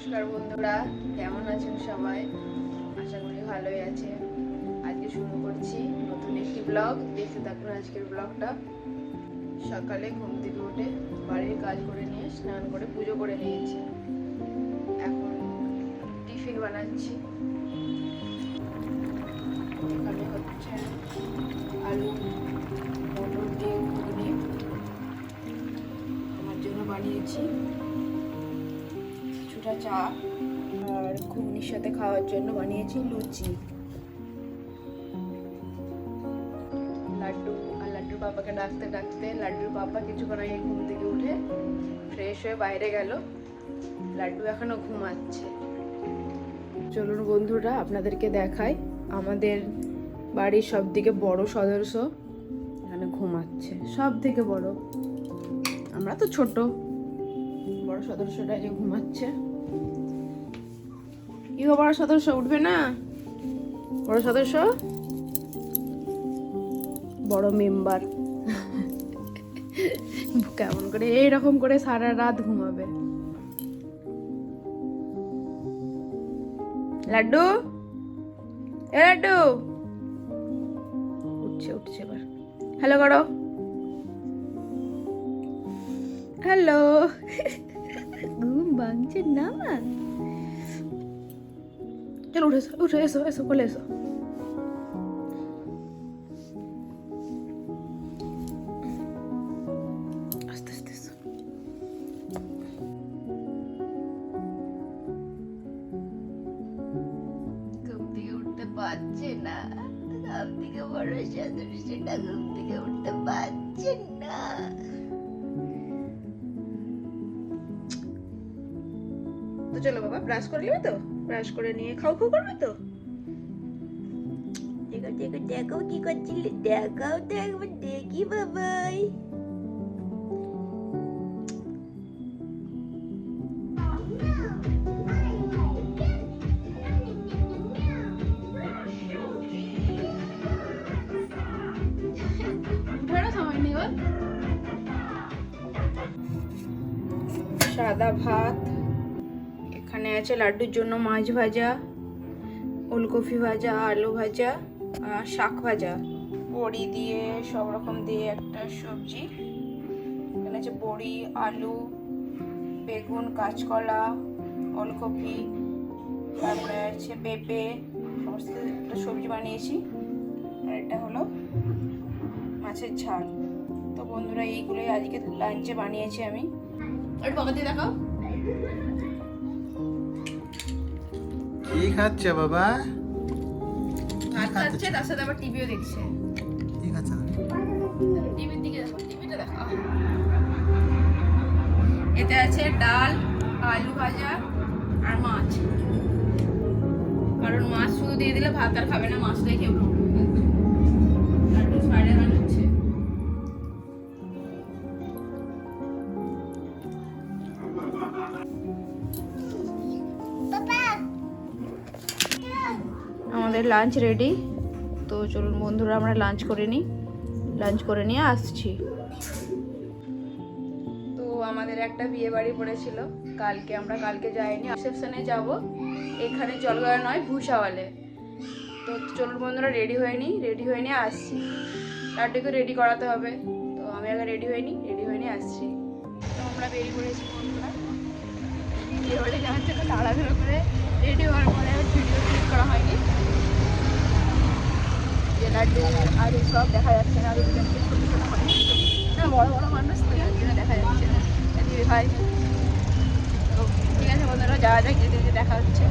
নমস্কার বন্ধুরা, কেমন আছেন সবাই? আশা করি ভালোই আছে। আজকে শুরু করছি নতুন একটি ব্লগ। দেখতে থাকুন আজকের ব্লগটা। সকালে ঘুম থেকে উঠে বাড়ির কাজ করে নিয়ে স্নান করে পুজো করে নিয়েছি। এখন টিফিন বানাচ্ছি। এখানে হচ্ছে আলু মটর দিয়ে ঘুগনি আমার জন্য বানিয়েছি, কিছুটা চা, আর ঘুগনির সাথে খাওয়ার জন্য বানিয়েছি লুচি। লাড্ডুর পাপাকে ডাকতে ডাকতে লাড্ডুর পাপা কিছুক্ষণ আগে ঘুম থেকে উঠে ফ্রেশ হয়ে বাইরে গেল। লাড্ডু এখনো ঘুমাচ্ছে। চলুন বন্ধুরা, আপনাদেরকে দেখাই আমাদের বাড়ির সব থেকে বড় সদস্য এখানে ঘুমাচ্ছে। সব থেকে বড়, আমরা তো ছোট। বড় সদস্যটা যে ঘুমাচ্ছে। কি গো, বড় সদস্য উঠবে না? বড় সদস্য, বড় মেম্বার কেমন করে এইরকম করে সারা রাত ঘুমাবে। লাড্ডু, এ লাড্ডু, উঠছে উঠছে এবার। হ্যালো করো, হ্যালো। ঘুম ভাঙছে না? চলো উঠে এসো, উঠে এসো, এসো বলে এসো। আস্তে আস্তে এসো। ঘুম থেকে উঠতে পারছে না, সব থেকে বড় সেটা ঘুম থেকে উঠতে পারছে না। তো চলো বাবা, ব্রাশ করে নেবে তো? ব্রাশ করে নিয়ে খাও খাও করবে তো? দেখো দেখো দেখো কি করছিলে, দেখাও তো একবার দেখি বাবাই। সাদা ভাত, এখানে আছে লাড্ডুর জন্য মাছ ভাজা, ওলকপি ভাজা, আলু ভাজা আর শাক ভাজা, বড়ি দিয়ে সব রকম দিয়ে একটা সবজি। এখানে আছে বড়ি, আলু, বেগুন, কাঁচকলা, ওলকপি, তারপরে আছে পেঁপে, সমস্ত একটা সবজি বানিয়েছি। আর এটা হলো মাছের ঝাল। তো বন্ধুরা, এইগুলোই আজকে লাঞ্চে বানিয়েছি আমি। আর বাবা দিয়ে দেখাও কি খাচ্ছে বাবা? ভাত খাচ্ছে, তার সাথে আবার টিভিও দেখছে। কি খাচ্ছে? টিভির দিকে দেখো, টিভিটা দেখো। এতে আছে ডাল, আলু ভাজা আর মাছ। কারণ মাছ শুধু দিয়ে দিলে ভাত আর খাবে না, মাছটাই খেয়ে স্পাইডারম্যান হচ্ছে। আমাদের লাঞ্চ রেডি। তো চলুন বন্ধুরা, আমরা লাঞ্চ করে নিই। লাঞ্চ করে নিয়ে আসছি। তো আমাদের একটা বিয়ে বাড়ি পড়েছিল কালকে, আমরা কালকে যাইনি, রিসেপশনে যাব। এখানে জলগড়া নয়, ভূষাওয়ালে। তো চলুন বন্ধুরা, রেডি হয়ে নিয়ে আসছি। লাড্ডুকে রেডি করাতে হবে, তো আমি আগে রেডি হয়ে নিয়ে আসছি। তো আমরা বেরিয়ে পড়েছি বন্ধুরা। বিয়ে বাড়ি যাওয়ার জন্য তাড়াহুড়ো করে রেডি হওয়ার পরে ভিডিও ক্লিক করা হয়নি। যে লাড্ডু আর সব দেখা যাচ্ছে না, ছোটো ছোটো মানুষ, বড় বড় মানুষ তো দেখা যাচ্ছে না দিদি ভাই। তো ঠিক আছে বন্ধুরা, যাওয়া যাক, যেতে যেতে দেখা হচ্ছে।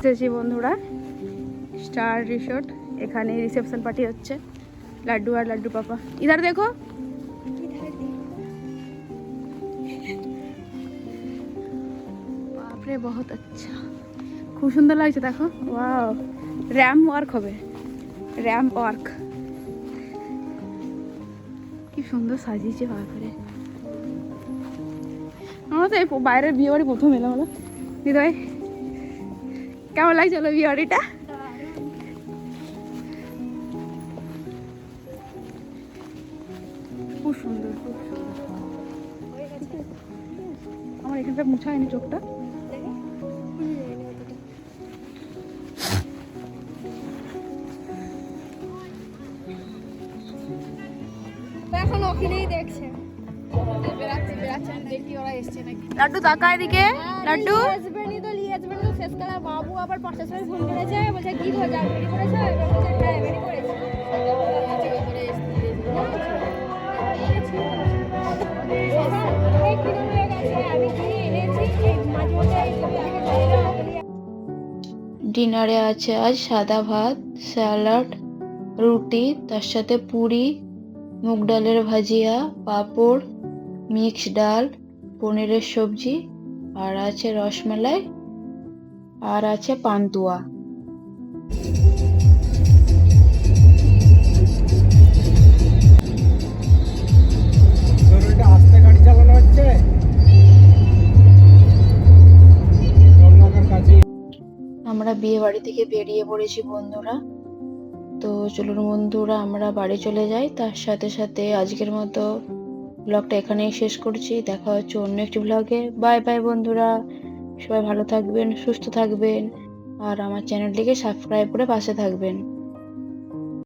এসেছি বন্ধুরা স্টার রিসোর্ট। এখানে রিসেপশন পার্টি হচ্ছে। লাড্ডু আর লাড্ডু পাপা, ইধার দেখো। বাপরে, বহুত আচ্ছা, খুব সুন্দর লাগছে দেখো। ওয়াও, র্যাম্প ওয়ার্ক হবে, র্যাম্প ওয়ার্ক। কি সুন্দর সাজিয়েছে বাপরে। আমরা তো এই বাইরের বিয়ে বাড়ি প্রথম এলাম হলো। দিদাই কেমন লাগছে হলো বিয়ে বাড়িটা? খুব সুন্দর, খুব সুন্দর। আমার এখানটা মুছা হয়নি চোখটা। এখন ওখানেই দেখছে লাড্ডু তাকা এদিকে। লাড্ডু লিয়াজবেনি তো শেষ করা। বাবু আবার 50 মিনিট ফোন করেছে, বলছে কি হয়েছে বেরি করেছে? বলছে হ্যাঁ বেরি করেছে। ডিনারে আছে আজ সাদা ভাত, স্যালাড, রুটি, তার সাথে পুরি, মুগ ডালের ভাজিয়া, পাঁপড়, মিক্স ডাল, পনিরের সবজি, আর আছে রসমালাই, আর আছে পান্তুয়া। তোর ওইটা আস্তে গাড়ি চালানো হচ্ছে কাছে। আমরা বিয়ে বাড়ি থেকে বেরিয়ে পড়েছি বন্ধুরা। তো চলুন বন্ধুরা আমরা বাড়ি চলে যাই। তার সাথে সাথে আজকের মতো ব্লগটা এখানেই শেষ করছি। দেখা হচ্ছে অন্য একটি ব্লগে। বাই বাই বন্ধুরা, সবাই ভালো থাকবেন, সুস্থ থাকবেন, আর আমার চ্যানেলটিকে সাবস্ক্রাইব করে পাশে থাকবেন।